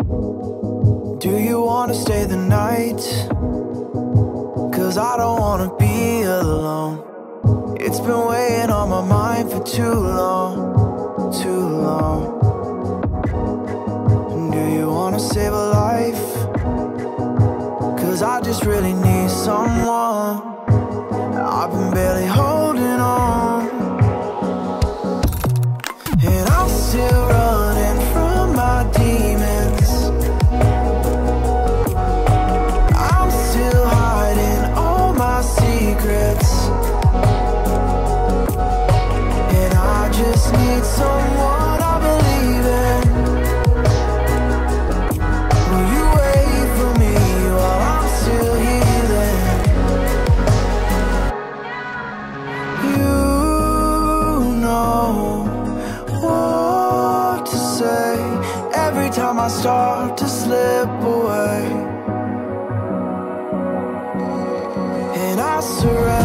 Do you wanna stay the night? 'Cause I don't wanna be alone. It's been weighing on my mind for too long, too long. Do you wanna save a life? 'Cause I just really need someone. I've been barely holding on, and I'm still running from my demons. I'm still hiding all my secrets, and I just need someone I believe in. Will you wait for me while I'm still healing? You know what to say every time I start to slip away, and I surrender.